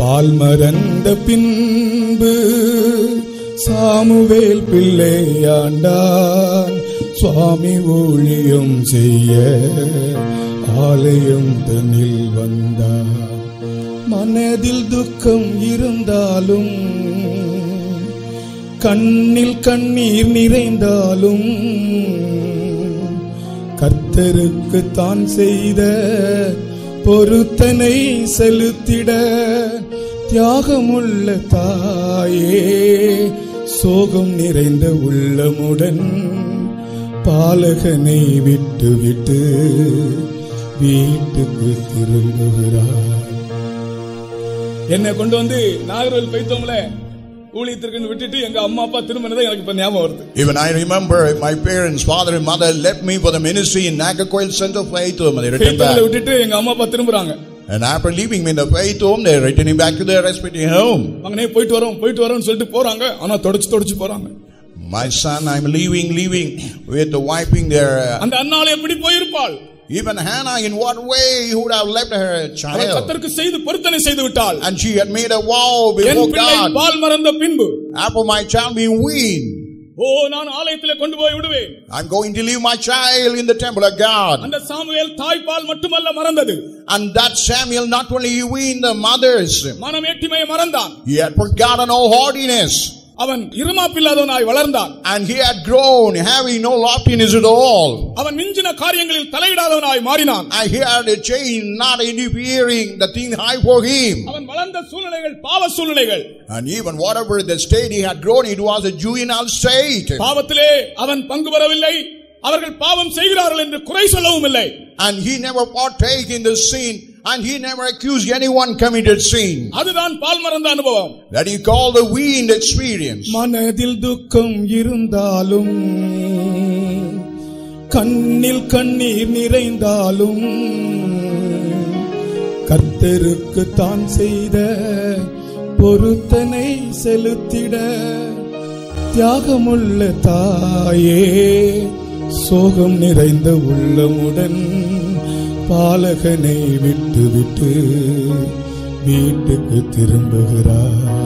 பால் மறந்த பின்பு சாமுவேல் பிள்ளையாண்டான். சுவாமி ஊழியம் செய்ய ஆலயம் தன்னில் வந்தார். மனதில் துக்கம் இருந்தாலும் கண்ணில் கண்ணீர் நிறைந்தாலும் கர்த்தருக்கு தான் செய்த பொருத்தனை செலுத்திட தியாகமுள்ள தாயே சோகம் நிறைந்த உள்ளமுடன் பாலகனை விட்டு விட்டு வீட்டுக்கு திரும்புகிறார். என்னை கொண்டு வந்து நாகர்கோவில் பைத்தோம்ல ஊழியத்திற்கு விட்டுட்டு எங்க அம்மா அப்பா திரும்பினதை எனக்கு இப்ப ஞாபகம் வருது. Even I remember my parents, father and mother left me for the ministry in Nagarcoil Center of Faith Home. They returned back. விட்டுட்டு எங்க அம்மா அப்பா திரும்புறாங்க. And after leaving me in the Faith Home, they are returning back to their respective home. அங்கனே போயிட்டு வரோம் சொல்லிட்டு போறாங்க. ஆனா தொடச்சு போறாங்க. My son, I'm leaving with wiping their. அந்த அன்னாளே எப்படி போயிருப்பாள்? Even Hannah, in what way he would have left her child? கர்த்தருக்கு செய்து பொருத்தனை செய்து விட்டாள். And she had made a vow before God. பால் மறந்த பின்பு After my child being weaned, நான் ஆலயத்திலே கொண்டு போய் விடுவேன். I'm going to leave my child in the temple of God. அந்த சாமுவேல் தாய் பால் மட்டுமல்ல மறந்தது. And that Samuel not only weaned the mothers, மனமேட்டிமையை மறந்தான். he had forgotten all haughtiness. அவன் இருமாப்பில்லாதவனாய் வளர்ந்தான். And he had grown having no loftiness at all. அவன் மிஞ்சின காரியங்களில் தலையிடாதவனாய் மாறினான். And he had a change, not interfering the thing high for him. அவன் வளர்ந்த சூழ்நிலைகள் பாவ சூழ்நிலைகள். And even whatever the state he had grown, it was a juvenile state. பாவத்திலே அவன் பங்கு பெறவில்லை. அவர்கள் பாவம் செய்கிறார்கள் என்று குறை சொல்லவும் இல்லை. And he never partake in the sin. And he never accused anyone committed sin. அதுதான் பால் மறந்த அனுபவம். That he called the weaned experience. மனதில் துக்கம் இருந்தாலும் கண்ணில் கண்ணீர் நிறைந்தாலும் கர்த்தருக்கு தான் செய்த பொருத்தனை செலுத்திட தியாகமுள்ள தாயே சோகம் நிறைந்த உள்ளமுடன் பாலகனை விட்டு விட்டு வீட்டுக்கு திரும்புகிறார்.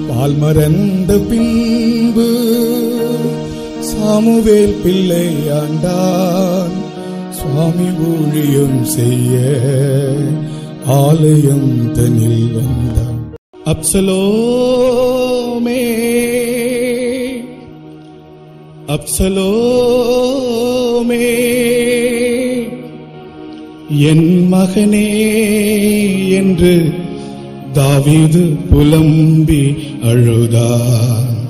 பால் மறந்த பின்பு சாமுவேல் பிள்ளையாண்டான். சுவாமி ஊழியம் செய்ய ஆலயம் தன்னில் வந்தார். அப்சலோமே என் மகனே என்று தாவீது புலம்பி அழுதார்.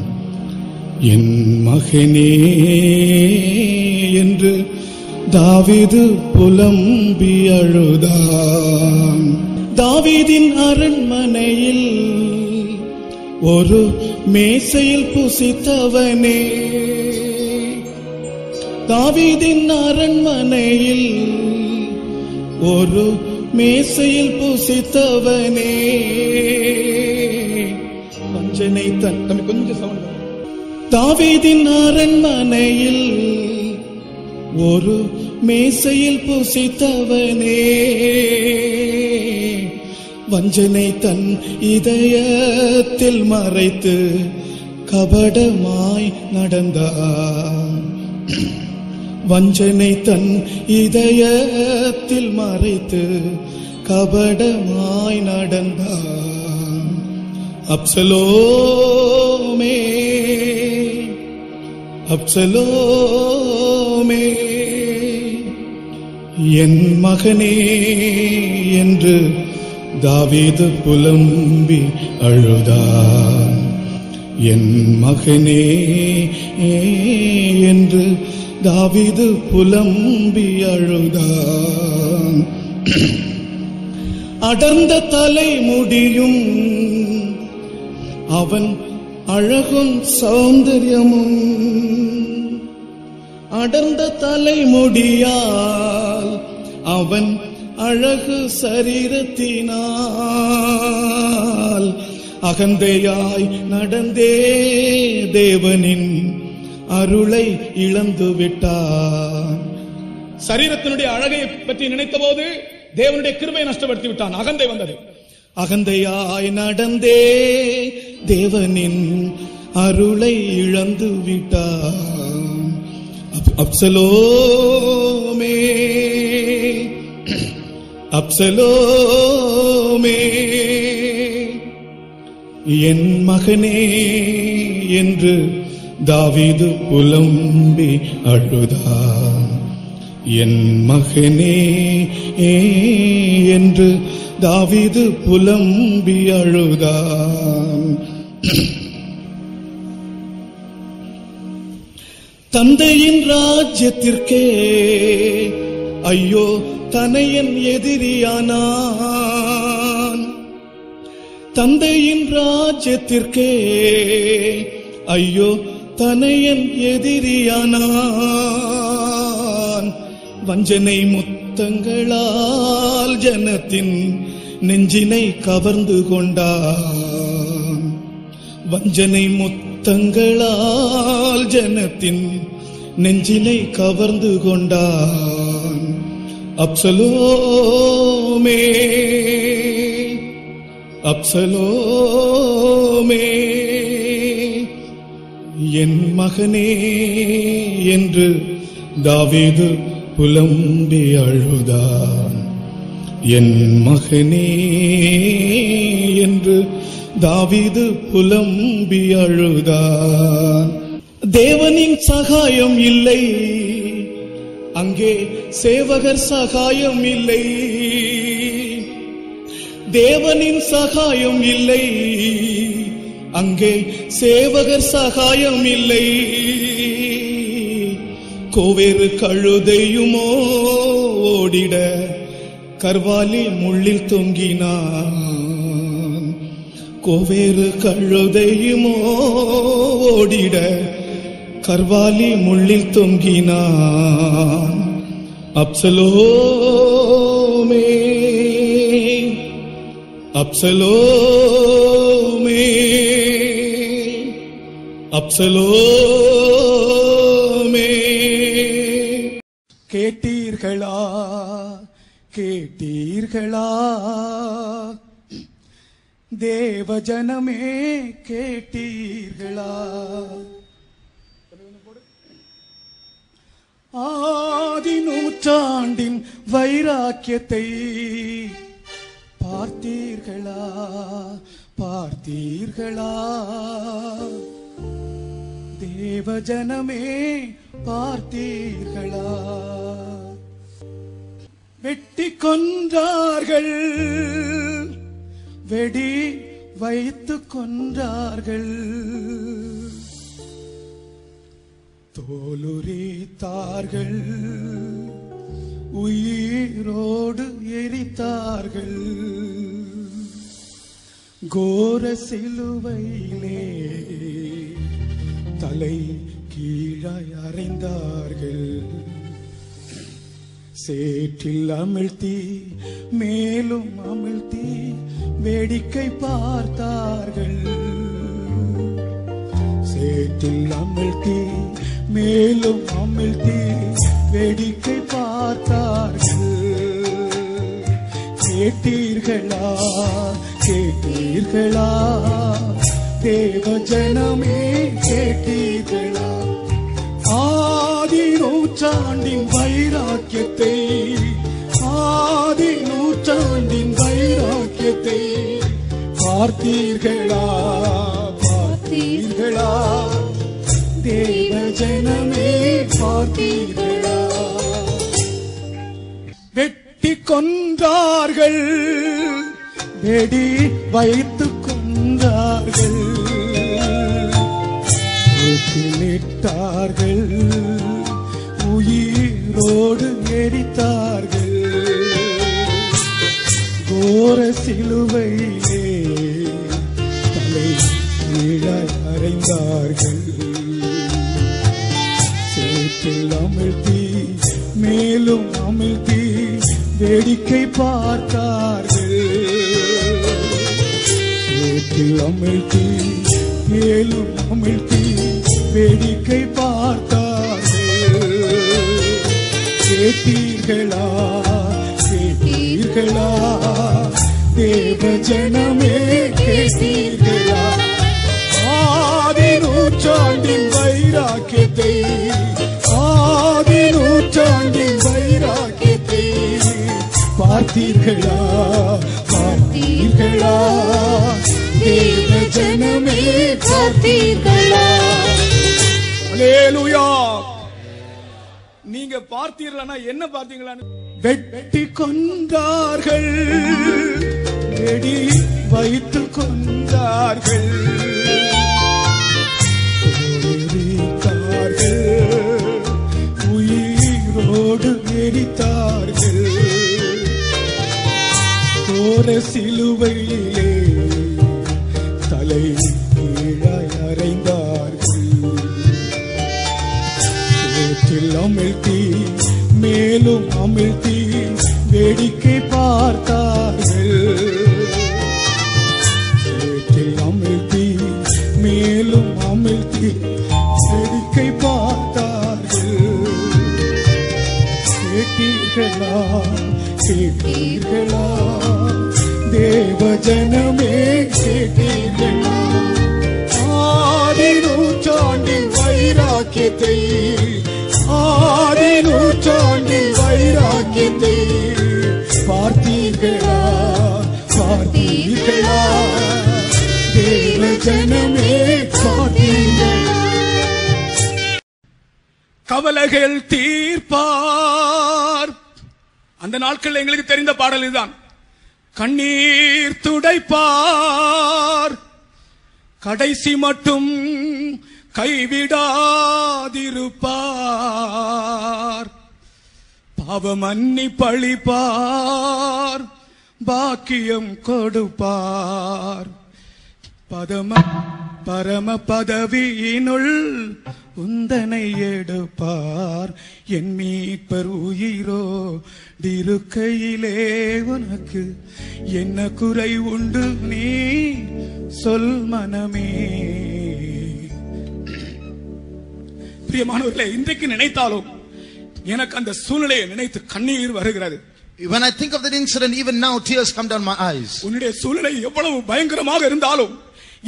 என் மகனே என்று தாவீது புலம்பி அழுதார். தாவீதின் அரண்மனையில் ஒரு மேசையில் புசித்தவனே, தாவீதின் அரண்மனையில் ஒரு மேசையில் புசித்தவனே, வஞ்சனை தன் கொஞ்சம் சவுண்ட். தாவீதின் அரண்மனையில் ஒரு மேசையில் புசித்தவனே, வஞ்சனை தன் இதயத்தில் மறைத்து கபடமாய் நடந்தார். வஞ்சனை தன் இதயத்தில் மறைத்து கபடமாய் நடந்தார். அப்சலோமே அப்சலோமே என் மகனே என்று தாவீது புலம்பி அழுதார். என் மகனே என்று தாவீது புலம்பி அழுதார். அடர்ந்த தலைமுடியும் அவன் அழகும் சௌந்தரியமும், அடர்ந்த தலைமுடியால் அவன் அழகு சரீரத்தினால் அகந்தையாய் நடந்தே தேவனின் அருளை இழந்து விட்டான். சரீரத்தினுடைய அழகை பற்றி நினைத்த போது தேவனுடைய கிருபையை நஷ்டப்படுத்தி விட்டான். அகந்தை வந்தது. அகந்தையாய் நடந்தே தேவனின் அருளை இழந்து விட்டான். அப்சலோமே அப்சலோமே என் மகனே என்று தாவீது புலம்பி அழுதான். என் மகனே என்று தாவீது புலம்பி அழுதான். தந்தையின் ராஜ்யத்திற்கே ஐயோ தனையன் எதிரியானான். தந்தையின் ராஜ்யத்திற்கே ஐயோ தனையன் எதிரியானான். வஞ்சனை முத்தங்களால் ஜனத்தின் நெஞ்சினை கவர்ந்து கொண்டான். வஞ்சனை முத்தங்களால் ஜனத்தின் நெஞ்சினை கவர்ந்து கொண்டான். அப்சலோமே அப்சலோமே என் மகனே என்று தாவீது புலம்பி அழுதான். என் மகனே என்று தாவீது புலம்பி அழுதான். தேவனின் சகாயம் இல்லை, அங்கே சேவகர் சகாயம் இல்லை. தேவனின் சகாயம் இல்லை, அங்கே சேவகர் சகாயம் இல்லை. கோவேறு கழுதையுமோ ஓடிட கர்வாலி முள்ளில் தொங்கினான். கோவேறு கழுதையுமோ ஓடிட கர்வாலி முள்ளில் தொங்கினான். அப்சலோமே அப்சலோமே அப்சலோமே. கேட்டீர்களா கேட்டீர்களா தேவஜனமே கேட்டீர்களா? ஆதி நூற்றாண்டின் வைராக்கியத்தை பார்த்தீர்களா பார்த்தீர்களா? தேவஜனமே பார்த்தீர்களா? வெட்டி கொன்றார்கள், வெடி வைத்து கொன்றார்கள், தோலுரித்தார்கள், உயிரோடு எரித்தார்கள். கோர சிலுவையிலே தலை கீழாய் அறைந்தார்கள். சேற்றில் அமிழ்த்தி மேலும் அமிழ்த்தி வேடிக்கை பார்த்தார்கள். சேற்றில் அமிழ்த்தி மேலும் அமிழ்த்தி வேடிக்கை பார்த்தார்கள். கேட்டீர்களா கேட்டீர்களா தேவஜனமே கேட்டீர்களா? ஆதி நூற்றாண்டின் வைராக்கியத்தை, ஆதி நூற்றாண்டின் வைராக்கியத்தை பார்த்தீர்களா பார்த்தீர்களா? தேவஜனமே பார்த்தீர்களா? வெட்டி கொன்றார்கள், வெடி வைத்து கொன்றார்கள், தூக்கிலிட்டார்கள், உயிரோடு எரித்தார்கள். கோர சிலுவையிலே தலை கீழாய் அறைந்தார்கள். சேற்றில் அமிழ்த்தி மேலும் அமிழ்த்தி வேடிக்கை பார்த்தார்கள். சேற்றில் அமிழ்த்தி மேலும் அமிழ்த்தி வேடிக்கை பார்த்தார்கள். கேட்டீர்களா கேட்டீர்களா பார்த்தீர்களா? தேவ ஜனமே கேட்டீர்களா? ஆதி நூற்றாண்டின் வைராக்கியத்தை, ஆதி நூற்றாண்டின் வைராக்கியத்தை பார்த்தீர்களா? பார்த்தீர்களா? தேவ ஜனமே பார்த்தீர்களா? அல்லேலூயா. நீங்க பார்த்தீர்களா? என்ன பார்த்தீங்களான்னு? வெட்டி கொண்டார்கள், வெடி வைத்து கொண்டார்கள், எரித்தார்கள், உயிரோடு எரித்தார்கள். கோர சிலுவையிலே தலை கீழாய் அறைந்தார்கள். சேற்றில் அமிழ்த்தி மேலும் அமிழ்த்தி வேடிக்கை பார்த்தார்கள். சேற்றில் அமிழ்த்தி மேலும் அமிழ்த்தி வேடிக்கை பார்த்தார்கள். கேட்டீர்களா? கேட்டீர்களா? தேவ ஜனமே கேட்டீர்களா? ஆதி நூற்றாண்டின் வைராக்கியத்தை, ஆதி நூற்றாண்டின் வைராக்கியத்தை பார்த்தீர்களா? பார்த்தீர்களா? தேவ ஜனமே பார்த்தீர்களா? கவலைகள் தீர்ப்பார். அந்த நாட்கள் எங்களுக்கு தெரிந்த பாடல் இதுதான். கண்ணீர் துடைப்பார், கடைசி மட்டும் கைவிடாதிருப்பார். பாவ மன்னிப்பளிப்பார், பாக்கியம் கொடுப்பார். பரம பதவியினுள் உந்தனை எடுப்பார். என் மீட்பர் உயிரோடிருக்கையிலே உனக்கு என்ன குறை உண்டு நீ சொல் மனமே. பிரியமானவர்களே, இன்றைக்கு நினைத்தாலும் எனக்கு அந்த சூழ்நிலையை நினைத்து கண்ணீர் வருகிறது. When I think of that incident, even now tears come down my eyes. உன்னுடைய சூழ்நிலை எவ்வளவு பயங்கரமாக இருந்தாலும்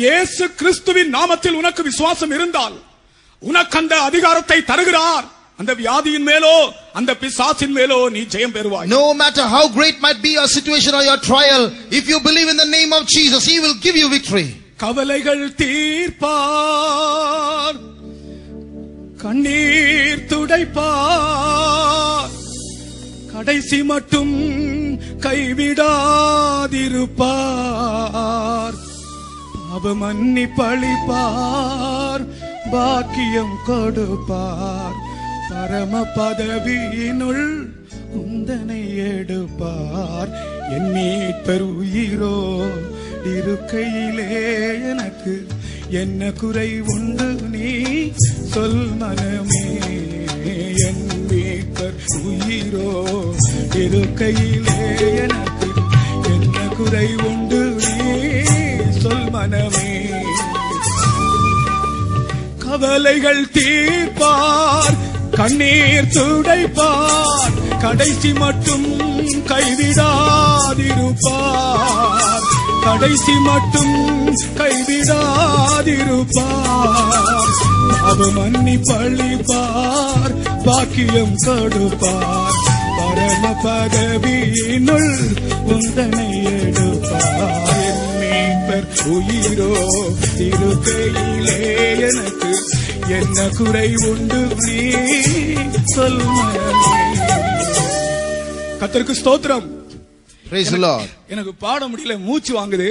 இயேசு கிறிஸ்துவின் நாமத்தில் உனக்கு விசுவாசம் இருந்தால் உனக்கு அந்த அதிகாரத்தை தருகிறார். அந்த வியாதியின் மேலோ அந்த பிசாசின் மேலோ நீ ஜெயம் பெறுவாய். No matter how great might be your situation or your trial, if you believe in the name of Jesus, He will give you victory. கவலைகள் தீர்ப்பார், கண்ணீர் துடைப்பார், கடைசி மட்டும் கைவிடாதிருப்பார். பாவ மன்னிப்பளிப்பார், பாக்கியம் கொடுப்பார். பரம பதவியினுள் உந்தனை எடுப்பார். என் மீட்பர் உயிரோ இருக்கையிலே எனக்கு என்ன குறை உண்டு நீ சொல் மனமே. என் மீட்பர் உயிரோ இருக்கையிலே எனக்கு என்ன குறை உண்டு நீ சொல் மனமே. கவலைகள் தீர்ப்பார், கண்ணீர் துடைப்பார், கடைசி மட்டும் கைவிடாதிருப்பார். கடைசி மட்டும் கைவிடாதிருப்பார். அவ மன்னிப்பளிப்பார், பாக்கியம் கொடுப்பார். பரம பதவியினுள் உந்தனை எடுப்பார். மீட்பர் உயிரோ இருக்கையிலே எனக்கு என்ன குறை உண்டு நீ சொல் மனமே. கர்த்தருக்கு ஸ்தோத்திரம். Praise the Lord. எனக்கு பாட முடியல, மூச்சு வாங்குது.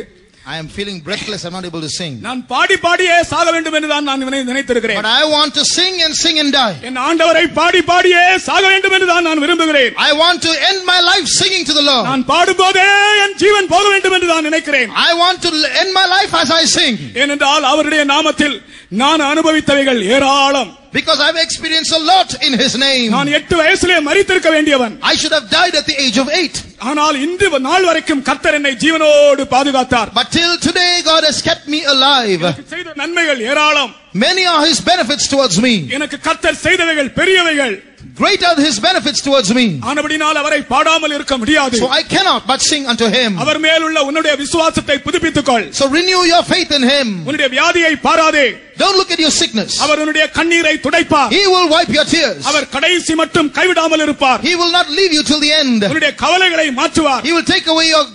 I am feeling breathless. I'm not able to sing. நான் பாடி பாடியே சாக வேண்டும் என்று தான் நான் நினைத்திருக்கிறேன். But I want to sing and sing and die. என் ஆண்டவரை பாடி பாடியே சாக வேண்டும் என்று தான் நான் விரும்புகிறேன். I want to end my life singing to the Lord. நான் பாடும்போதே என் ஜீவன் போக வேண்டும் என்று நான் நினைக்கிறேன். I want to end my life as I sing. ஏனென்றால் அவருடைய நாமத்தில் நான் அனுபவித்தவைகள் ஏராளம். Because I've experienced a lot in His name. நான் 8 வயசிலே மரித்திருக்க வேண்டியவன். I should have died at the age of 8. ஆனால் இன்று நாள் வரைக்கும் கர்த்தர் என்னை ஜீவனோடு பாதுகாத்தார். But till today God has kept me alive. எனக்கு செய்த நன்மைகள் ஏராளம். Many are His benefits towards me. எனக்கு கர்த்தர் செய்தவைகள் பெரியவைகள். great are his benefits towards me. ஆனபடினால் அவரை பாடாமல் இருக்க முடியாது. So I cannot but sing unto him. அவர் மேல் உள்ள உன்னுடைய விசுவாசத்தை புதுப்பித்துக்கொள். So renew your faith in him. உன்னுடைய வியாதியை பாராதே. Don't look at your sickness. அவர் உன்னுடைய கண்ணீரை துடைப்பார். He will wipe your tears. அவர் கடைசி மட்டும் கைவிடாமல் இருப்பார். He will not leave you till the end. உன்னுடைய கவலைகளை மாற்றுவார். He will take away your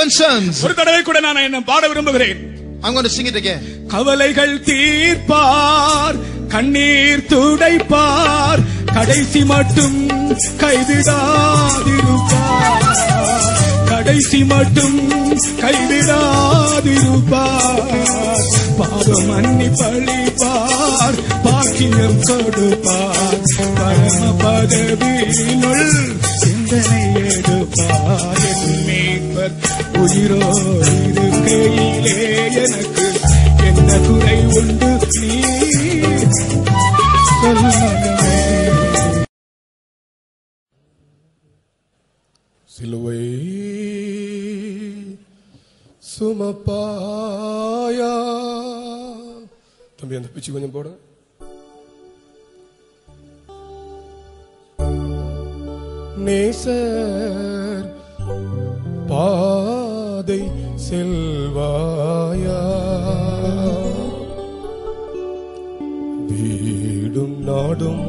concerns. ஒரு தடவை கூட நான் என்ன பாட விரும்புகிறேன். I'm going to sing it again. கவலைகள் தீர்ப்பார், கண்ணீர் துடைப்பார், கடைசி மட்டும் கைவிடாதிருப்பார், கடைசி மட்டும் கைவிடாதிருப்பார், பாவம் மன்னிப்பளிப்பார், பாக்கியம் கொடுப்பார், பரம பதவியினுள் சிந்தனை எடுப்பார், என் மீட்பர் உயிரோடு இருக்கையிலே எனக்கு என்ன குறை உண்டு நீ சொல்லவே. சிலுவை சுமப்பாயா. தம்பி அந்த பிச்சு கொஞ்சம் போட. நேசர் பாதை செல்வாயா, வீடும் நாடும்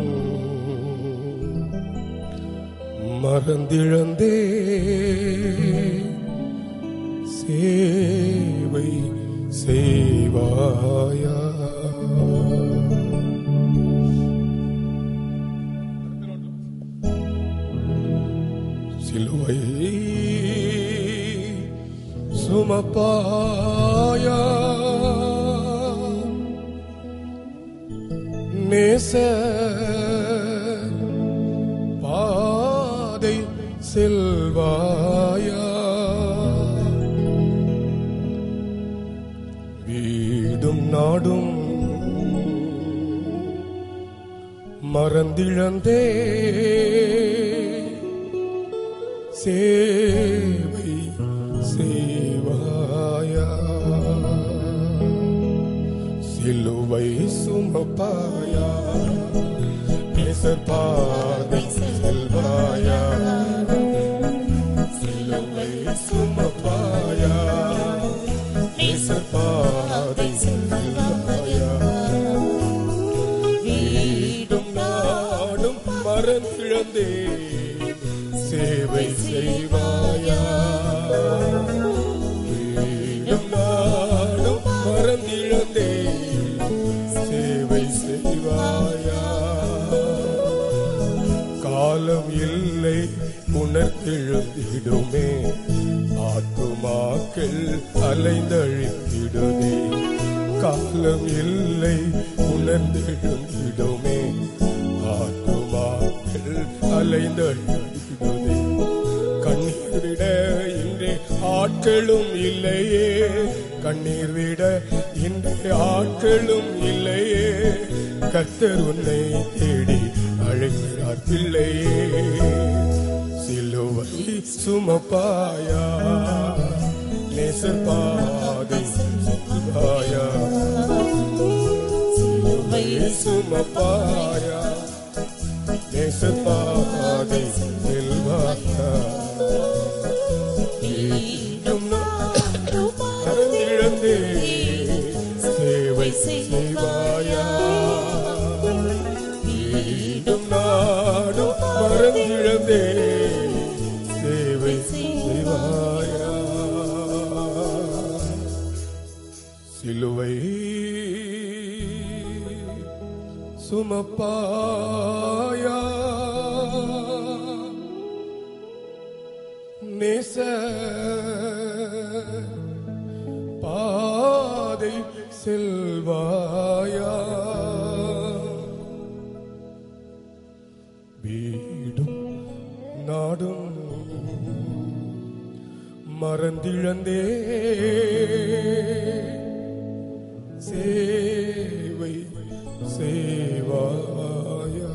மறந்திழந்தே சேவை செய்வாயா. சிலுவை சுமப்பாயா, நேசர் பாதை செல்வாயா, வீடும் நாடும் மறந்திழந்தே சேவை செய்வாயா. சிலுவை சுமப்பாயா, நேசர் பாதை செல்வாயா, சிலுவை சுமப்பாயா, நேசர் பாதை செல்வாயா, வீடும் நாடும் மறந்திழந்தே சேவை செய்வாயா, வீடும் நாடும் மறந்திழந்தே சேவை செய்வாயா. காலம் இல்லை உணர்த்தெழுந்திடுமே, ஆத்துமாக்கள் அலைந்தழித்திடுதே, காலம் இல்லை உணர்ந்தெழுந்திடுமே, ஆத்துமாக்கள் அலைந்தழித்திடுதே, கண்ணீர் விட இன்றே ஆட்களும் இல்லையே, கண்ணீர் விட இன்றே ஆட்களும் இல்லையே, கர்த்தர் உன்னை தேடி அழைக்கிறார் பிள்ளையே. சிலுவை சுமப்பாயா, நேசர் பாதை செல்வாயா, சிலுவை சுமப்பாயா, நேசர் பாதை செல்வாயா, வீடும் நாடும் மறந்திழந்தே சேவை செய்வாயா, வீடும் நாடும் மறந்திழந்தே சேவை செய்வாயா. சிலுவை சுமப்பாயா, நேசர் பாதை செல்வாயா, வீடும் நாடும் மறந்திழந்தே சேவை செய்வாயா.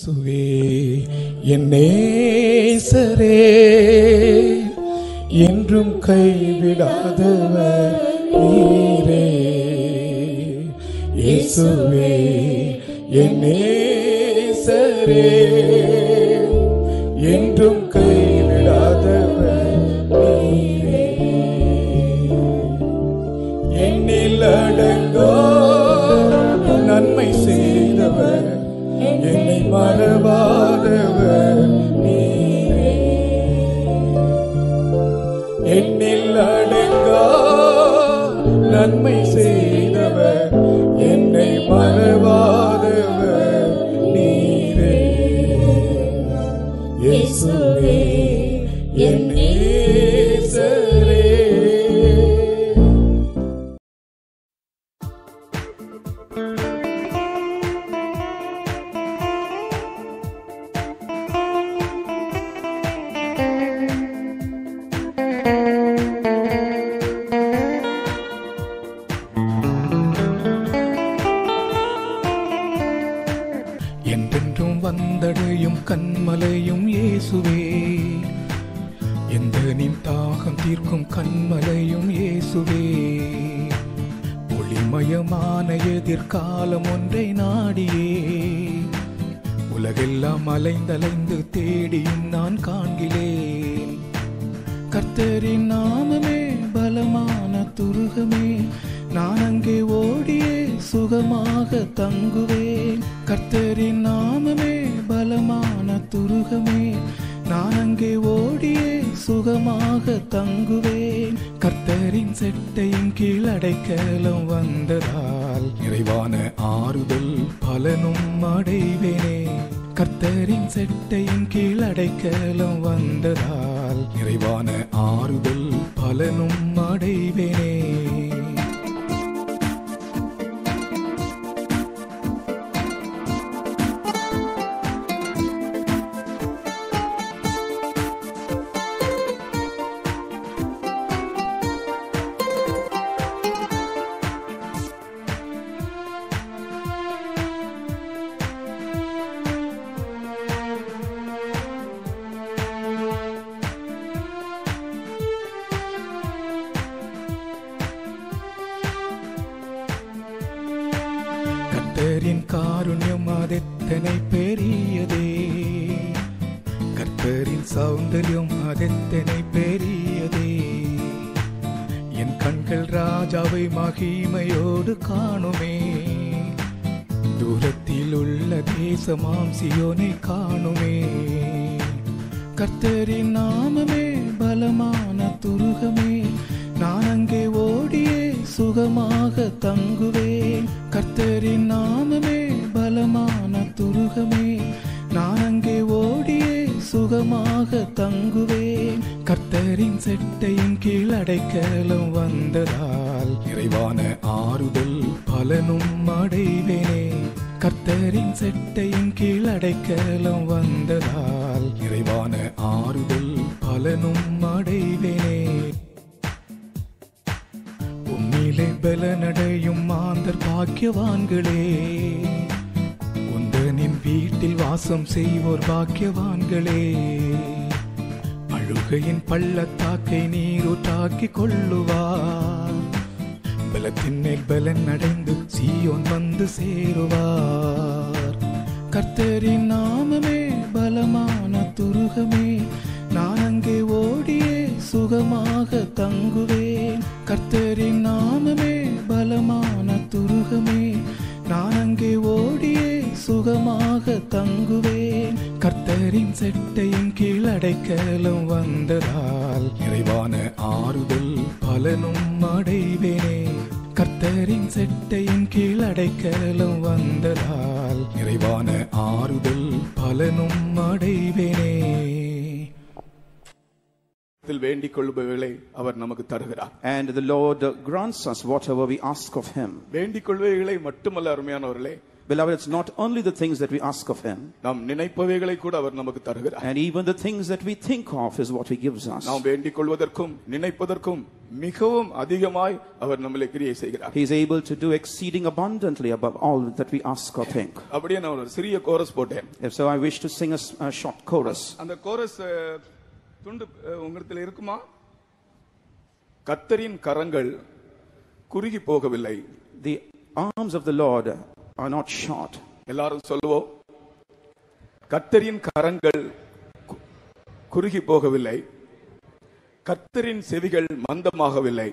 இயேசுவே என் நேசரே, என்றும் கைவிடாதவர் நீரே. இயேசுவே என் நேசரே, என்றும் கைவிடாதவர் நீரே. என்னில் அடங்கோ நன்மை செய்தவர், என்னை மறவாதவர் நீரே. என்னில் அடங்கா நன்மை செய்தவர், என்னை மறவாதவர் நீரே. இயேசுவே என் நேசரே. என்றென்றும் வந்தடையும் கண்மலையும் இயேசுவே, எந்த நின் தாகம் தீர்க்கும் கண்மலையும் இயேசுவே. ஒளிமயமான எதிர்காலம் ஒன்றை நாடியே உலகெல்லாம் அலைந்தலைந்து தேடியும் நான் காண்கிறேன். கர்த்தரின் நாமமே பலமான துருகமே, நான் அங்கே ஓடியே சுகமாக தங்குவேன். கர்த்தரின் நாமமே பலமான துருகமே, நான் அங்கே ஓடியே சுகமாக தங்குவேன். கர்த்தரின் செட்டையின் கீழ் அடைக்கலம் வந்ததால் நிறைவான ஆறுதல் பலனும் அடைவேனே. கர்த்தரின் செட்டையின் கீழ் அடைக்கலம் வந்ததால் நிறைவான ஆறுதல் பலனும் அடைவேனே. கர்த்தரின் காருண்யம் அதெத்தனை பெரியதே, கர்த்தரின் சௌந்தர்யம் அதெத்தனை பெரியதே. என் கண்கள் ராஜாவை மகிமையோடு காணுமே, தூரத்தில் உள்ள தேசமாம் சியோனை காணுமே. கர்த்தரின் நாமமே பலமான துருகமே, நான் அங்கே ஓடியே சுகமாக தங்குவேன். கர்த்தரின் நாமமே பலமான துருகமே, நான் அங்கே ஓடியே சுகமாக தங்குவேன். கர்த்தரின் செட்டையின் கீழ் அடைக்கலம் வந்ததால் நிறைவான ஆறுதல் பலனும் அடைவேனே. கர்த்தரின் செட்டையின் கீழ் அடைக்கலம் வந்ததால் நிறைவான ஆறுதல் பலனும் அடைவேனே. உம்மிலே பலனடையும் மாந்தர் பாக்கியவான்களே, உந்தனின் வீட்டில் வாசம் செய்வோர் பாக்கியவான்களே. அழுகையின் பள்ளத்தாக்கை நீரூற்றாக்கி கொள்ளுவார், பலத்தின் மேல் பலன் அடைந்து சீயோன் வந்து சேருவார். கர்த்தரின் நாமமே பலமான துருகமே, நான் அங்கே ஓடியே சுகமாக தங்குவேன். கர்த்தரின் நாமமே பலமான துருகமே, நான் அங்கே ஓடியே சுகமாக தங்குவேன். கர்த்தரின் செட்டையின் கீழ் அடைக்கலம் வந்ததால் நிறைவான ஆறுதல் பலனும் அடைவேனே. கர்த்தரின் செட்டையின் கீழ் அடைக்கலம் வந்ததால் நிறைவான ஆறுதல் பலனும் அடைவேனே. வேண்டிக் கொள்பவர்களை அவர் நமக்கு தருகிறார். And the Lord grants us whatever we ask of him. வேண்டிக் கொள்பவர்களை மட்டுமல்ல அருமையானவர்களே, Beloved, it's not only the things that we ask of him. நாம் நினைப்பவைகளை கூட அவர் நமக்கு தருகிறார். And even the things that we think of is what he gives us. நாம் வேண்டிக் கொள்வதற்கும் நினைப்பதற்கும் மிகவும் அதிகமாய் அவர் நம்மை கிரியை செய்கிறார். He is able to do exceeding abundantly above all that we ask or think. அப்படியே நான் ஒரு சிறிய கோரஸ் போட்டேன். If so, I wish to sing a short chorus. அந்த கோரஸ் துண்டு உங்களிடத்தில் இருக்குமா? கர்த்தரின் கரங்கள் குறுகி போகவில்லை. The arms of the Lord are not short. எல்லாரும் சொல்லுவோம், கர்த்தரின் கரங்கள் குறுகி போகவில்லை, கர்த்தரின் செவிகள் மந்தமாகவில்லை.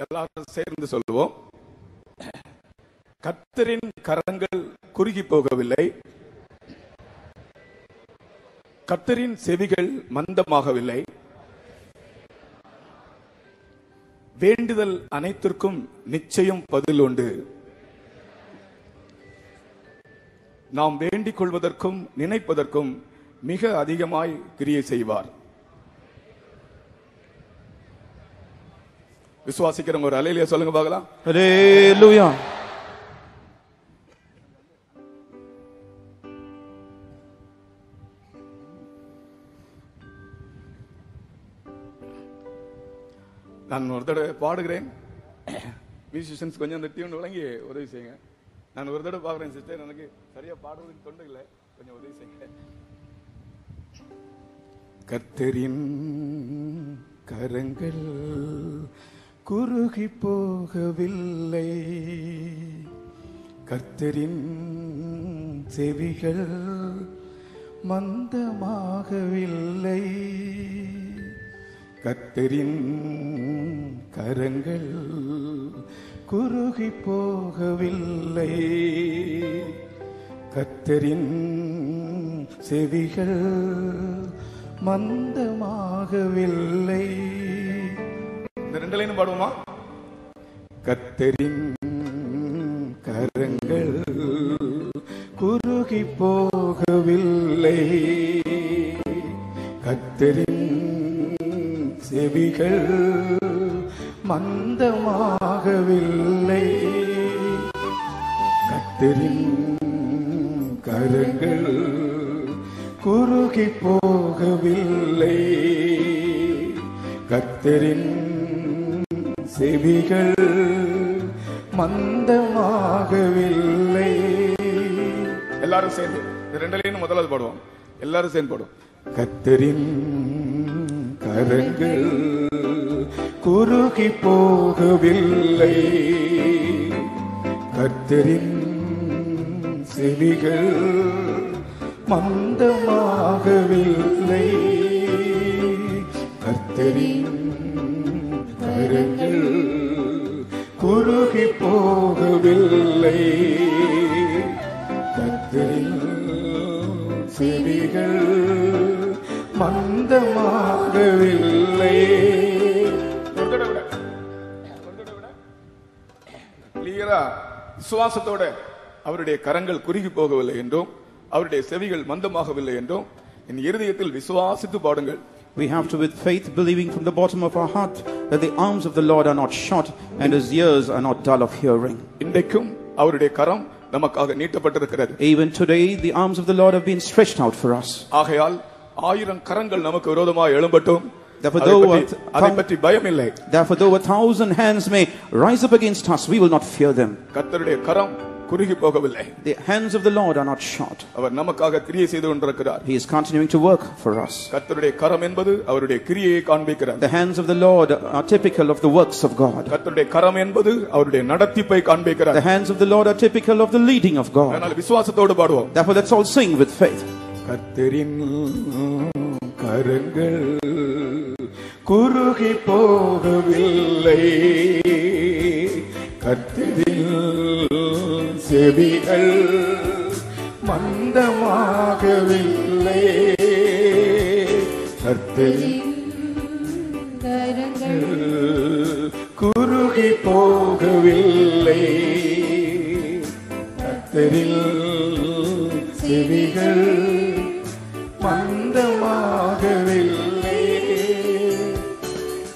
எல்லாரும் சேர்ந்து சொல்லுவோம், கர்த்தரின் கரங்கள் குறுகி போகவில்லை, கர்த்தரின் செவிகள் மந்தமாகவில்லை, வேண்டுதல் அனைத்திற்கும் நிச்சயம் பதில் உண்டு. நாம் வேண்டிக் கொள்வதற்கும் நினைப்பதற்கும் மிக அதிகமாய் கிரியை செய்வார். விசுவாசிக்கிறவங்க ஒரு அல்லேலூயா சொல்லுங்க பார்க்கலாம். Hallelujah. நான் ஒரு தடவை பாடுகிறேன். மியூசிஷியன்ஸ் கொஞ்சம் அந்த டியூன் வழங்கி உதவி செய்யுங்க. நான் ஒரு தடவை பாக்குறேன் சிஸ்டர், எனக்கு சரியா பாடுவதற்கு தொண்டு இல்லை, கொஞ்சம் உதவி செய்யுங்க. கர்த்தரின் கரங்கள் குறுகி போகவில்லை, கர்த்தரின் செவிகள் மந்தமாகவில்லை, கர்த்தரின் கரங்கள் குறுகி போகவில்லை, கர்த்தரின் செவிகள் மந்தமாகவில்லை. இந்த ரெண்டு லைனும் பாடுவோமா? கர்த்தரின் கரங்கள் குறுகி போகவில்லை, கர்த்தரின் செவிகள் மந்தமாகவில்லை, கர்த்தரின் கரங்கள் குறுகி போகவில்லை, கர்த்தரின் செவிகள் மந்தமாகவில்லை. எல்லாரும் சேர்ந்து இந்த ரெண்டு லைன் முதல்ல பாடுவோம். எல்லாரும் சேர்ந்து பாடுவோம். கர்த்தரின் கரங்கள் குறுகி போகவில்லை, கர்த்தரின் செவிகள் மந்தமாகவில்லை, கர்த்தரின் கரங்கள் குறுகி போகவில்லை, கர்த்தரின் செவிகள் மந்தமாகவில்லை. கிளியரா விசுவாசத்தோட அவருடைய கரங்கள் குறுகி போகவில்லை என்றும் அவருடைய செவிகள் மந்தமாகவில்லை என்றும் என் இருதயத்தில் விசுவாசித்து பாடுங்கள். We have to, with faith, believing from the bottom of our heart that the arms of the Lord are not short and his ears are not dull of hearing. இன்றைக்கும் அவருடைய கரம் நமக்காக நீட்டப்பட்டிருக்கிறது. Even today the arms of the Lord have been stretched out for us. ஆகையால் 1000 கரங்கள் நமக்கு விரோதமாக எழும்பட்டும், அதை பற்றி பயம் இல்லை. Therefore, though 1,000 hands may rise up against us, we will not fear them. கர்த்தருடைய கரம் குறுகி போகவில்லை. The hands of the Lord are not short. அவர் நமக்காக கிரியை செய்து கொண்டிருக்கிறார். He is continuing to work for us. கர்த்தருடைய கரம் என்பது அவருடைய கிரியையை காண்பிக்கிறது. The hands of the Lord are typical of the works of God. கர்த்தருடைய கரம் என்பது அவருடைய நடத்திப்பை காண்பிக்கிறது. The hands of the Lord are typical of the leading of God. அதனால விசுவாசத்தோடு பாடுவோம். Therefore, let's all sing with faith. கர்த்தரின் கரங்கள் குறுகி போகவில்லை, கர்த்தரின் செவிகள் மந்தமாகவில்லை, கர்த்தரின் கரங்கள் குறுகி போகவில்லை, கர்த்தரின் செவிகள் மந்தமாகவில்லை.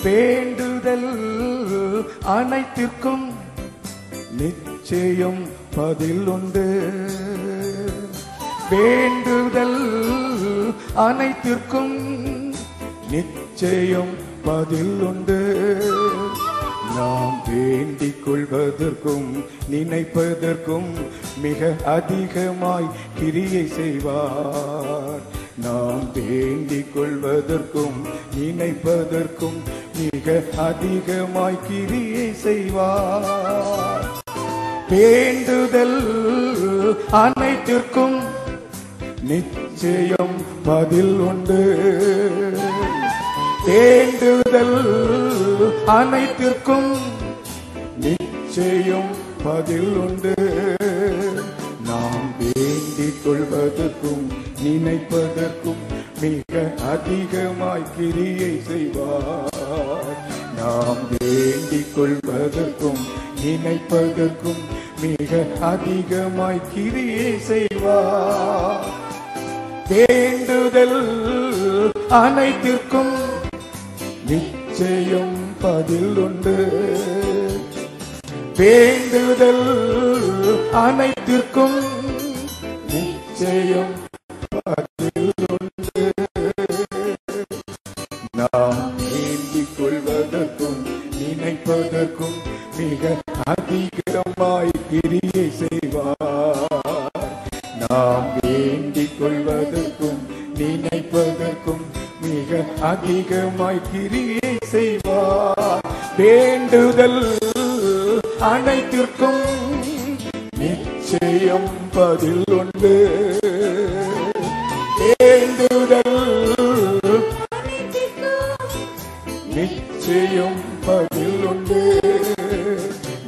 வேண்டுதல் அனைத்திற்கும் நிச்சயம் பதில் உண்டு. வேண்டுதல் அனைத்திற்கும் நிச்சயம் பதில் உண்டு. நாம் வேண்டிக் கொள்வதற்கும் நினைப்பதற்கும் மிக அதிகமாய் கிரியை செய்வார். நாம் வேண்டிக் கொள்வதற்கும் நினைப்பதற்கும் மிக அதிகமாய் கிரியை செய்வார். வேண்டுதல் அனைத்திற்கும் நிச்சயம் பதில் உண்டு. வேண்டுதல் அனைத்திற்கும் நிச்சயம் பதில் உண்டு. நாம் வேண்டிக் கொள்வதற்கும் நினைப்பதற்கும் மிக அதிகமாய் கிரியை செய்வார். நாம் வேண்டிக் கொள்வதற்கும் நினைப்பதற்கும் மிக அதிகமாய் கிரியை செய்வார். வேண்டுதல் அனைத்திற்கும் நிச்சயம் பதில் உண்டு. வேண்டுதல் அனைத்திற்கும் நிச்சயம் பதில் உண்டு. நாம் வேண்டிக் கொள்வதற்கும் நினைப்பதற்கும் மிக அதிகமாய் கிரியை செய்வார். நாம் வேண்டிக் கொள்வதற்கும் நினைப்பதற்கும் மிக அதிகமாய் கிரியை செய்வார். வேண்டுதல் அனைத்திற்கும் நிச்சயம் பதில் உண்டு. வேண்டுதல் நிச்சயம் பதில் உண்டு.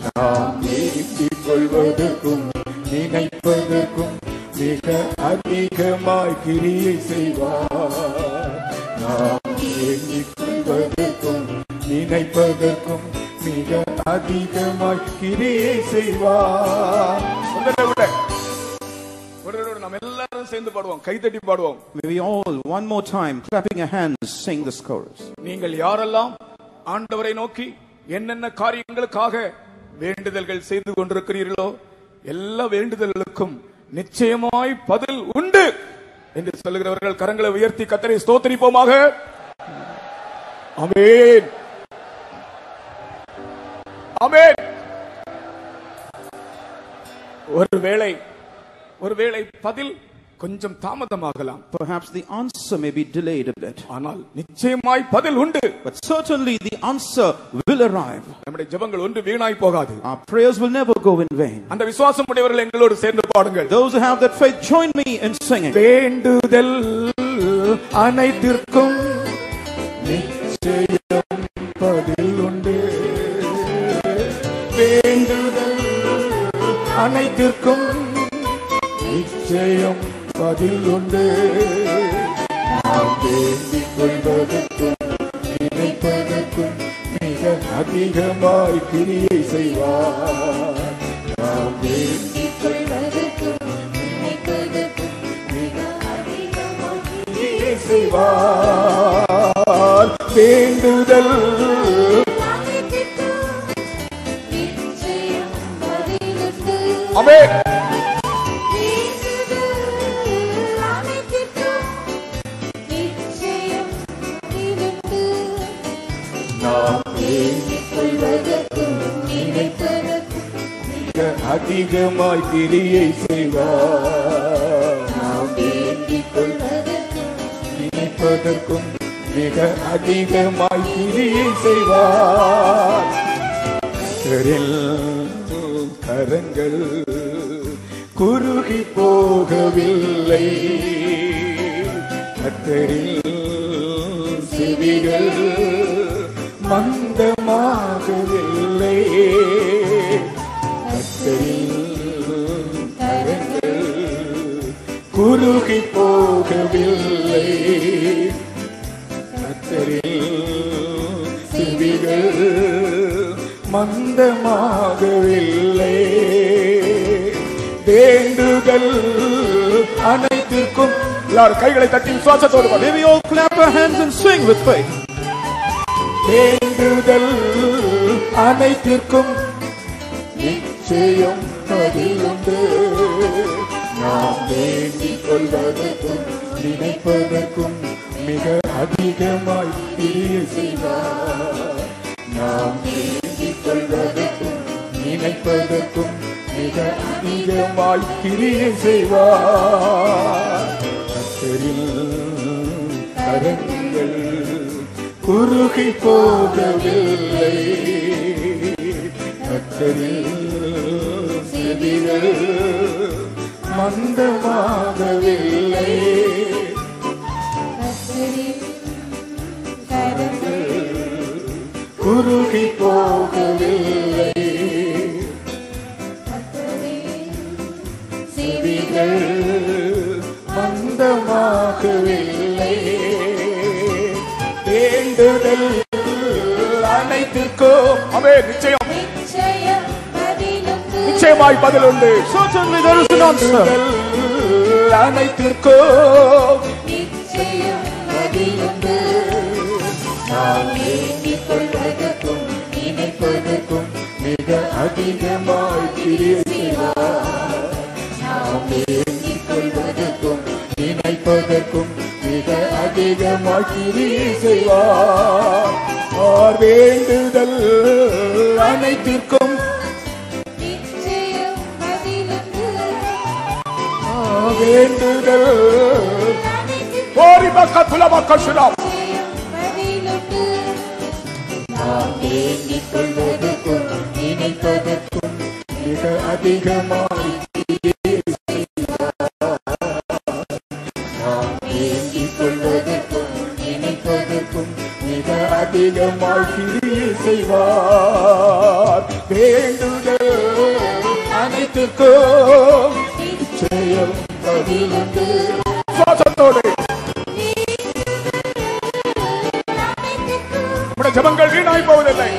நாம் வேண்டிக் கொள்வதற்கும் நினைப்பதற்கும் மிக அதிகமாய் கிரியை செய்வார். நாம் வேண்டிக் கொள்வதற்கும் நினைப்பதற்கும் மிக அதிகமாய் கிரியை செய்வார். நாம் எல்லாரும் சேர்ந்து பாடுவோம், கைதட்டி பாடுவோம். We all one more time clapping your hands sing this chorus. நீங்கள் யாரெல்லாம் ஆண்டவரை நோக்கி என்னென்ன காரியங்களுக்காக வேண்டுதல்கள் செய்து கொண்டிருக்கிறீர்களோ எல்லா வேண்டுதல்களுக்கும் நிச்சயமாய் பதில் உண்டு என்று சொல்லுகிறவர்கள் கரங்களை உயர்த்தி கர்த்தரை ஸ்தோத்திரிப்போமாக. ஆமென், ஆமென். ஒருவேளை பதில் கொஞ்சம் தாமதமாகலாம். Perhaps the answer may be delayed a bit. ஆனால் நிச்சயமாய் பதில் உண்டு. But certainly the answer will arrive. நம்முடைய ஜெபங்கள் ஒன்று வீணாய் போகாது. Our prayers will never go in vain. அந்த விசுவாசம் உடையவர்கள் எங்களோடு சேர்ந்து பாடுங்கள். Those who have that faith, join me in singing. வேண்டுதல் அனைத்திற்கும் நிச்சயம் பதில் உண்டு. வேண்டுதல் அனைத்திற்கும் நிச்சயம் பதில் உண்டு. நாம் வேண்டிக் கொள்வதற்கும் நினைப்பதற்கும் மிக அதிகமாய் கிரியை செய்வார். நாம் வேண்டிக் கொள்வதற்கும் நினைப்பதற்கும் மிக அதிகமாய் கிரியை செய்வார். வேண்டுதல் ஆமென். அதிகமாய் கிரியை செய்வார். நாம் வேண்டிக் கொள்வதற்கும் நினைப்பதற்கும் மிக அதிகமாய் கிரியை செய்வார். கரங்கள் குறுகி போகவில்லை. கர்த்தரில் செவிகள் மந்தமாகவில்லை. குறுகி போகவில்லை. கர்த்தரில் செவிகள் மந்தமாகவில்லை. வேண்டுதல் அனைத்திற்கும் எல்லாரும் கைகளை தட்டி விசுவாசத்தோடு பாடுங்கள். May we all clap our hands and sing with faith. வேண்டுதல் அனைத்திற்கும் நிச்சயம் பதிலுண்டு. நாம் வேண்டிக் கொள்வதற்கும் நினைப்பதற்கும் மிக அதிகமாய் கிரியை செய்வார். நாம் வேண்டிக் கொள்வதற்கும் நினைப்பதற்கும் மிக அதிகமாய் கிரியை செய்வார். கர்த்தரின் கரங்கள் குறுகி போகவில்லை. கர்த்தரின் செவிகள் மந்தமாகவில்லை. குறுகி போகவில்லை. செவிகள் மந்தமாகவில்லை. வேண்டுதல் அனைத்திற்கும் நிச்சயமாய் பதிலுண்டு. Certainly there is an answer. அனைத்திற்கும் பதிலுண்டு. நாம் வேண்டிக் கொள்வதற்கும் நினைப்பதற்கும் மிக அதிகமாய் கிரியை செய்வார். நாம் வேண்டிக் கொள்வதற்கும் நினைப்பதற்கும் மிக அதிகமாய் கிரியை செய்வார். வேண்டுதல் அனைத்திற்கும் வேண்டுதல் போரி பக்க துலபக்க சுலாம். நாம் வேண்டிக் கொள்வதற்கும் நினைப்பதற்கும் மிக அதிகமாய் கிரியை செய்வார். நாம் வேண்டிக் கொள்வதற்கும் நினைப்பதற்கும் மிக அதிகமாய் கிரியை செய்வார். வேண்டுதல் அனைத்திற்கும் நிச்சயம் பதிலுண்டு. சுவாசத்தோடு நம்முடைய ஜெபங்கள் வீணாய் போவதில்லை.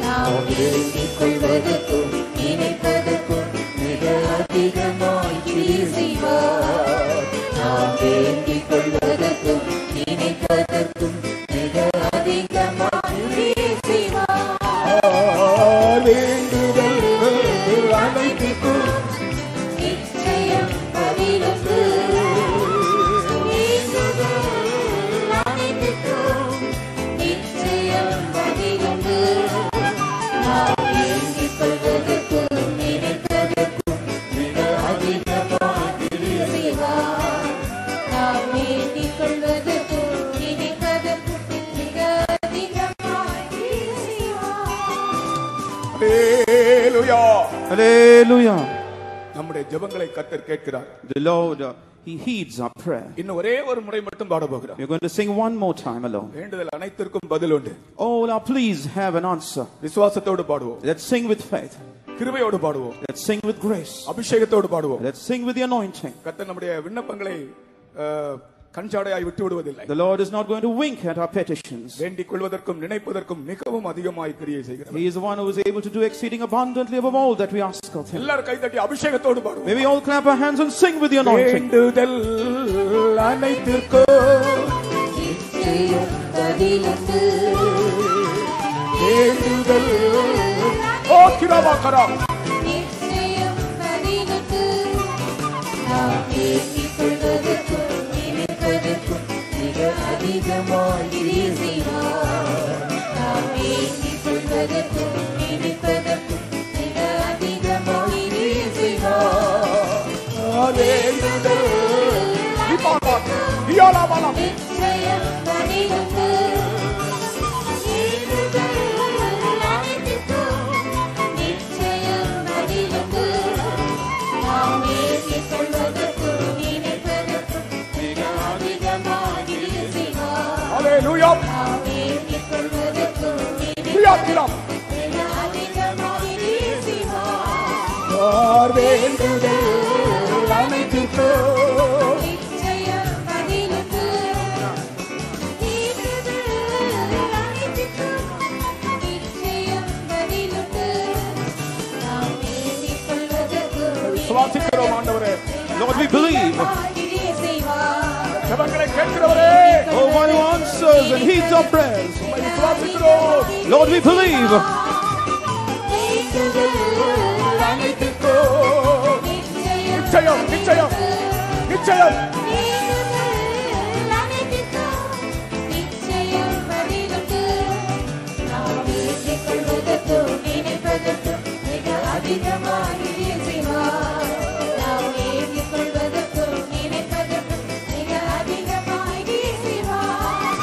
நாம் வேண்டிக் கொள்வதற்கும் நினைப்பதற்கும் மிக அதிகமாய் கிரியை செய்வார். நாம் வேண்டிக் கொள்வதற்கும் நினைப்பதற்கும் மிக அதிகமாய் கிரியை செய்வார். வேண்டுதல் அனைத்திற்கும் நிச்சயம் பதிலுண்டு. நிச்சயம் பதிலுண்டு. நாம் வேண்டிக் கொள்வதற்கும் நினைப்பதற்கும் மிக அதிகமாய் கிரியை செய்வார். நாம் வேண்டிக் கொள்வதற்கும் நினைப்பதற்கும் மிக அதிகமாய் கிரியை செய்வார். ஹல்லேலூயா. Hallelujah. நம்முடைய ஜெபங்களை கர்த்தர் கேட்கிறார். The Lord, He heeds our prayer. இன்னும் ஒரே ஒரு முறை மட்டும் பாட போகிறோம். We're going to sing one more time alone. வேண்டுதல் அனைத்திற்கும் பதிலுண்டு. All our pleas have an answer. விசுவாசத்தோடு பாடுவோம். Let's sing with faith. கிருபையோடு பாடுவோம். Let's sing with grace. அபிஷேகத்தோடு பாடுவோம். Let's sing with the anointing. கர்த்தர் நம்முடைய விண்ணப்பங்களை கஞ்சாடையாய் விட்டு விடுவதில்லை. The Lord is not going to wink at our petitions. வேண்டிக் கொள்வதற்கும் நினைப்பதற்கும் மிகவும் அதிகமாய் கிரியை செய்கிறார். He is the one who is able to do exceeding abundantly above all that we ask of Him. எல்லாரும் கைதட்டி அபிஷேகத்தோடு பாடுவோம். May we all clap our hands and sing with the anointing. வேண்டுதல் அனைத்திற்கும் நிச்சயம் பதிலுண்டு. வேண்டுதல் கிரவாகரா. நிச்சயம் பதிலுண்டு. நாம் வேண்டிக் கொள்வதற்கும் நினைப்பதற்கும் மிக அதிகமாய் கிரியை செய்வார். நாம் வேண்டிக் கொள்வதற்கும் நினைப்பதற்கும் மிக அதிகமாய் கிரியை செய்வார். வேண்டுதல் நிச்சயம் பதிலுண்டு. நிச்சயம் பதிலுண்டு. நாம் வேண்டிக் கொள்வதற்கும் நினைப்பதற்கும் மிக அதிகமாய் கிரியை செய்வார். ஹல்லேலூயா. நாம் வேண்டிக் கொள்வதற்கும் பிரியாத்திரம். மிக அதிகமாய் கிரியை செய்வார். வேண்டுதல் அனைத்திற்கும் நிச்சயம் பதிலுண்டு. நிச்சயம் பதிலுண்டு. நாம் வேண்டிக் கொள்வதற்கும் விசுவாசிக்கிறோம் ஆண்டவரே. Lord, we believe. கிரியை செய்வார். ஜெபங்களை கேட்கிறவரே. Oh, one who answers and heeds our prayers. விசுவாசிக்கிறோம். Lord, we believe. வேண்டுதல் அனைத்திற்கும் நிச்சயம் நிச்சயம் நிச்சயம் நிச்சயம் பதிலுக்கு நாம் பேசிக்கொள்வதற்கும் நினைப்பதற்கும் மிக அதிகமாக செய்வார். நாம் பேசிக்கொள்வதற்கும் நினைப்பதற்கும் மிக அதிகமாக செய்வார்.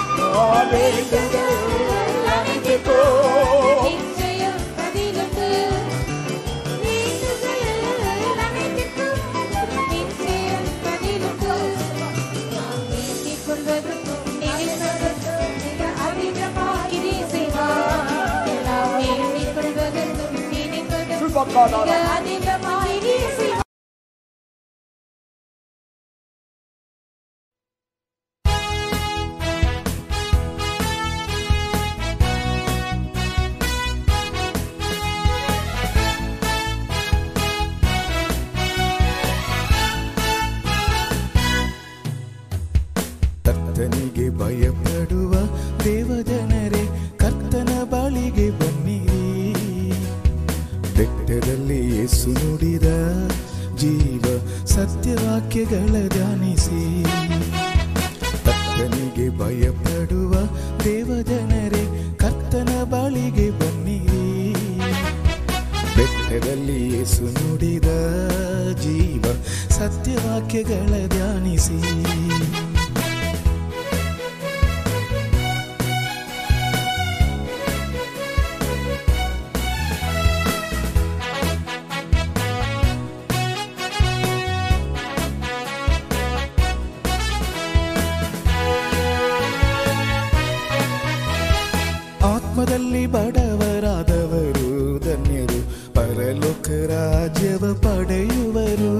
அனைத்திற்கும் நிச்சயம் பதிலுக்கு நிச்சயம் பதிலுக்கு நாம் பேசிக்கொள்வதற்கும் நினைப்பதற்கும் மிக அதிகமாக செய்வார். நாம் பேசிக்கொள்வதற்கும் நினைப்பதற்கும் மிக அதிகமாக செய்வார். ಕರ್ತನಿಗೆ ಭಯಪಡುವ ದೇವಜನರೇ ಕರ್ತನ ಬಳಿಗೆ ಬನ್ನಿರಿ. ಬೆಟ್ಟದಲ್ಲಿ ಯೇಸು ನುಡಿದ ಜೀವ ಸತ್ಯವಾಕ್ಯಗಳ ಧ್ಯಾನಿಸಿ. ಕರ್ತನಿಗೆ ಭಯಪಡುವ ದೇವಜನರೇ ಕರ್ತನ ಬಳಿಗೆ ಬನ್ನಿರಿ. ಬೆಟ್ಟದಲ್ಲಿ ಯೇಸು ನುಡಿದ ಜೀವ ಸತ್ಯವಾಕ್ಯಗಳ ಧ್ಯಾನಿಸಿ. ಆತ್ಮದಲ್ಲಿ ಬಡವರಾದವರು ಧನ್ಯರು ಪರಲೋಕ ರಾಜ್ಯವ ಪಡೆಯುವರು.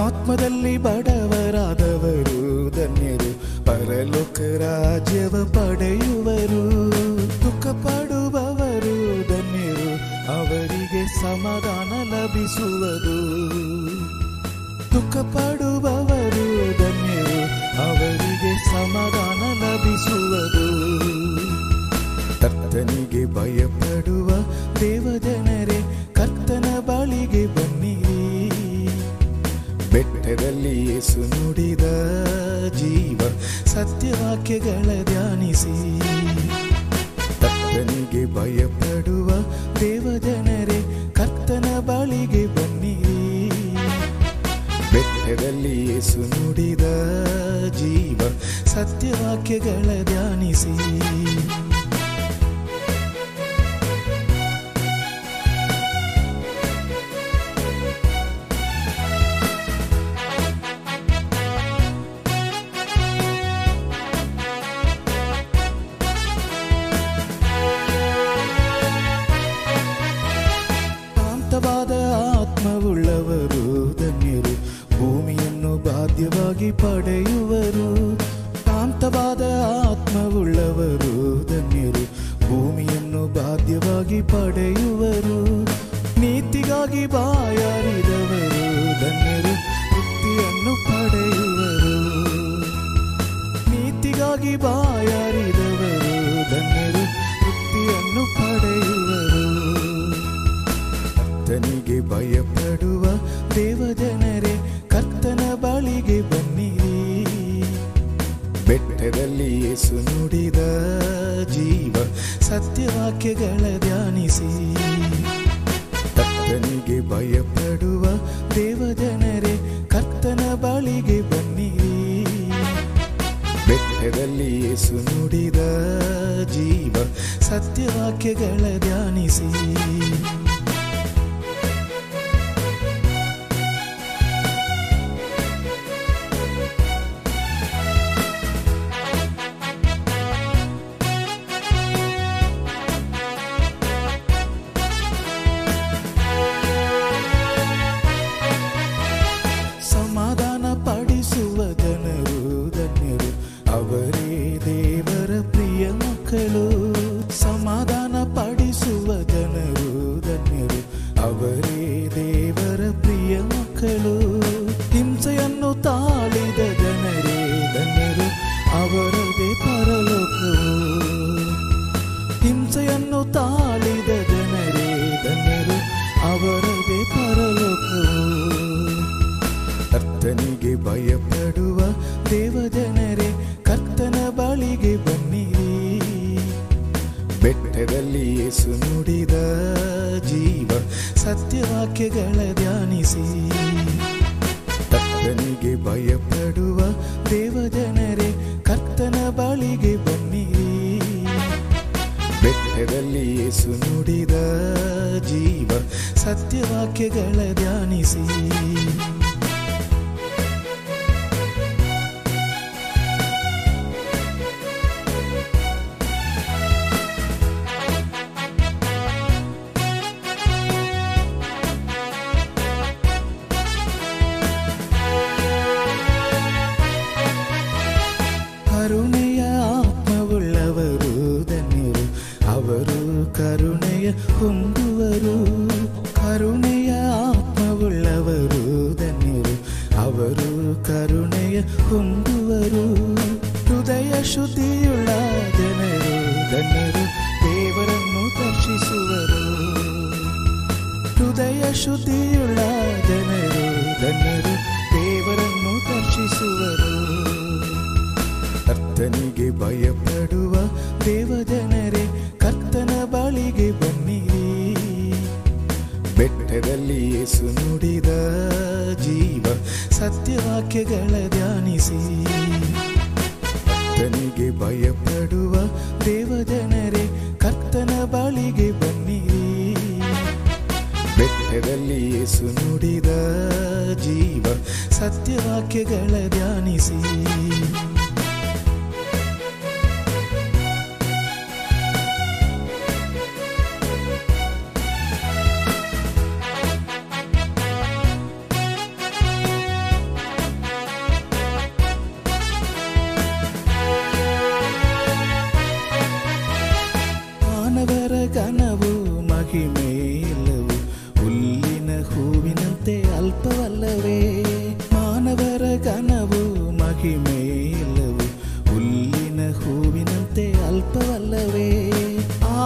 ಆತ್ಮದಲ್ಲಿ ಬಡವರಾದವರು ಧನ್ಯರು ಪರಲೋಕ ರಾಜ್ಯವ ಪಡೆಯುವರು. ದುಃಖ ಪಡುವವರು ಧನ್ಯರು ಅವರಿಗೆ ಸಮಾಧಾನ ಲಭಿಸುವುದು. ದುಃಖ ಪಡುವವರು ಧನ್ಯರು ಅವರಿಗೆ ಸಮಾಧಾನ ಲಭಿಸುವುದು. ಕರ್ತನಿಗೆ ಭಯಪಡುವ ದೇವಜನರೇ ಕರ್ತನ ಬಳಿಗೆ ಬನ್ನಿರಿ. ಬೆಟ್ಟದಲ್ಲಿ ಯೇಸು ನುಡಿದ ಜೀವ ಸತ್ಯವಾಕ್ಯಗಳ ಧ್ಯಾನಿಸಿ. ಕರ್ತನಿಗೆ ಭಯಪಡುವ ದೇವಜನರೇ ಕರ್ತನ ಬಳಿಗೆ ಬನ್ನಿರಿ. ಬೆಟ್ಟದಲ್ಲಿ ಯೇಸು ನುಡಿದ ಜೀವ ಸತ್ಯವಾಕ್ಯಗಳ ಧ್ಯಾನಿಸಿ. ಶಾಂತವಾದ ಆತ್ಮವುಳ್ಳವರು ಧನ್ಯರು ಭೂಮಿಯನ್ನು ಬಾಧ್ಯವಾಗಿ ಪಡೆಯುವರು. ಶಾಂತವಾದ ಆತ್ಮವುಳ್ಳವರು ಧನ್ಯರು ಭೂಮಿಯನ್ನು ಬಾಧ್ಯವಾಗಿ ಪಡೆಯುವರು. ನೀತಿಗಾಗಿ ಬಾಯಾರಿದವರು ಧನ್ಯರು ತೃಪ್ತಿಯನ್ನು ಪಡೆಯುವರು. ನೀತಿಗಾಗಿ ಬಾಯಾರಿದವರು ಧನ್ಯರು ತೃಪ್ತಿಯನ್ನು ಪಡೆಯುವರು. ಕರ್ತನಿಗೆ ಭಯಪಡುವ ದೇವಜನರೇ ಕರ್ತನ ಬಳಿಗೆ ಬನ್ನಿರಿ. ಬೆಟ್ಟದಲ್ಲಿ ಯೇಸು ನುಡಿದ ಜೀವ ಸತ್ಯವಾಕ್ಯಗಳ ಧ್ಯಾನಿಸಿ. ಕರ್ತನಿಗೆ ಭಯಪಡುವ ದೇವಜನರೇ ಕರ್ತನ ಬಳಿಗೆ ಬನ್ನಿರಿ. ಬೆಟ್ಟದಲ್ಲಿ ಯೇಸು ನುಡಿದ ಜೀವ ಸತ್ಯವಾಕ್ಯಗಳ ಧ್ಯಾನಿಸಿ. ಸಮಾಧಾನ ಪಡಿಸುವ ಜನರು ಧನ್ಯರು ಅವರೇ ದೇವರ ಪ್ರಿಯ ಮಕ್ಕಳು. ಸಮಾಧಾನ ಪಡಿಸುವ ಜನರು ಧನ್ಯರು ಅವರೇ ದೇವರ ಪ್ರಿಯ ಮಕ್ಕಳು. ಹಿಂಸೆಯನ್ನು ತಾಳಿದ ಜನರೇ ಧನ್ಯರು ಅವರದೇ ಪರಲೋಕವು. ಹಿಂಸೆಯನ್ನು ತಾಳಿದ ಜನರೇ ಧನ್ಯರು ಅವರದೇ ಪರಲೋಕವು. ಕರ್ತನಿಗೆ ಭಯಪಡುವ ದೇವಜನರೇ, ಕರ್ತನ ಬಳಿಗೆ ಬನ್ನಿರಿ. ಬೆಟ್ಟದಲ್ಲಿ ಯೇಸು ನುಡಿದ ಜೀವ ಸತ್ಯವಾಕ್ಯಗಳ ಧ್ಯಾನಿಸಿ. ಕರ್ತನಿಗೆ ಭಯಪಡುವ ದೇವಜನರೇ, ಕರ್ತನ ಬಳಿಗೆ ಬನ್ನಿರಿ. ಬೆಟ್ಟದಲ್ಲಿ ಯೇಸು ನುಡಿದ ಜೀವ ಸತ್ಯವಾಕ್ಯಗಳ ಧ್ಯಾನಿಸಿ. ಕರುಣೆಯ ಆತ್ಮವುಳ್ಳವರು ಧನ್ಯರು, ಅವರು ಕರುಣೆಯ ಹೊಂದುವರು. ಕರುಣೆಯ ಆತ್ಮವುಳ್ಳವರು ಧನ್ಯರು, ಅವರು ಕರುಣೆಯ ಹೊಂದುವರು. ಹೃದಯ ಶುದ್ಧಿಯುಳ್ಳ ಜನರು ಧನ್ಯರು, ದೇವರನ್ನು ದರ್ಶಿಸುವರು. ಹೃದಯ ಶುದ್ಧಿಯುಳ್ಳ ಜನರು ಧನ್ಯರು, ದೇವರನ್ನು ದರ್ಶಿಸುವರು. ಕರ್ತನಿಗೆ ಭಯಪಡುವ ದೇವಜನರೇ, ಕರ್ತನ ಬಳಿಗೆ ಬನ್ನಿರಿ. ಬೆಟ್ಟದಲ್ಲಿ ಯೇಸು ನುಡಿದ ಜೀವ ಸತ್ಯವಾಕ್ಯಗಳ ಧ್ಯಾನಿಸಿ. ಕರ್ತನಿಗೆ ಭಯಪಡುವ ದೇವಜನರೇ, ಕರ್ತನ ಬಳಿಗೆ ಬನ್ನಿರಿ. ಬೆಟ್ಟದಲ್ಲಿ ಯೇಸು ನುಡಿದ ಜೀವ ಸತ್ಯವಾಕ್ಯಗಳ ಧ್ಯಾನಿಸಿ. ಮಾನವರ ಘನವು ಮಹಿಮೆಯಿಲ್ಲವು, ಹುಲ್ಲಿನ ಹೂವಿನಂತೆ ಅಲ್ಪವಲ್ಲವೇ. ಮಾನವರ ಘನವು ಮಹಿಮೆಯಿಲ್ಲವು, ಹುಲ್ಲಿನ ಹೂವಿನಂತೆ ಅಲ್ಪವಲ್ಲವೇ.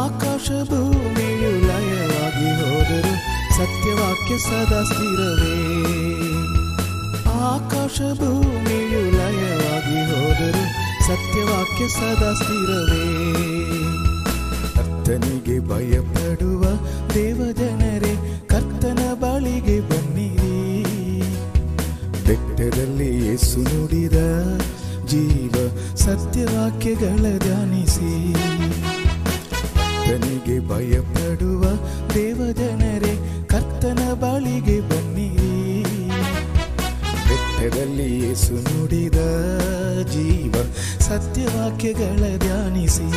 ಆಕಾಶ ಭೂಮಿಯು ಲಯವಾಗಿ ಹೋದರು, ಸತ್ಯವಾಕ್ಯ ಸದಾ ಸ್ಥಿರವೇ. ಆಕಾಶ ಭೂಮಿಯು ಲಯವಾಗಿ ಹೋದರು, ಸತ್ಯವಾಕ್ಯ ಸದಾ ಸ್ಥಿರವೇ. ಕರ್ತನಿಗೆ ಭಯಪಡುವ ದೇವಜನರೇ, ಕರ್ತನ ಬಳಿಗೆ ಬನ್ನಿರಿ. ಬೆಟ್ಟದಲ್ಲಿ ಯೇಸು ನುಡಿದ ಜೀವ ಸತ್ಯವಾಕ್ಯಗಳ ಧ್ಯಾನಿಸಿ. ಕರ್ತನಿಗೆ ಭಯಪಡುವ ದೇವಜನರೇ, ಕರ್ತನ ಬಳಿಗೆ ಬನ್ನಿರಿ. ಬೆಟ್ಟದಲ್ಲಿ ಯೇಸು ನುಡಿದ ಜೀವ ಸತ್ಯವಾಕ್ಯಗಳ ಧ್ಯಾನಿಸಿ.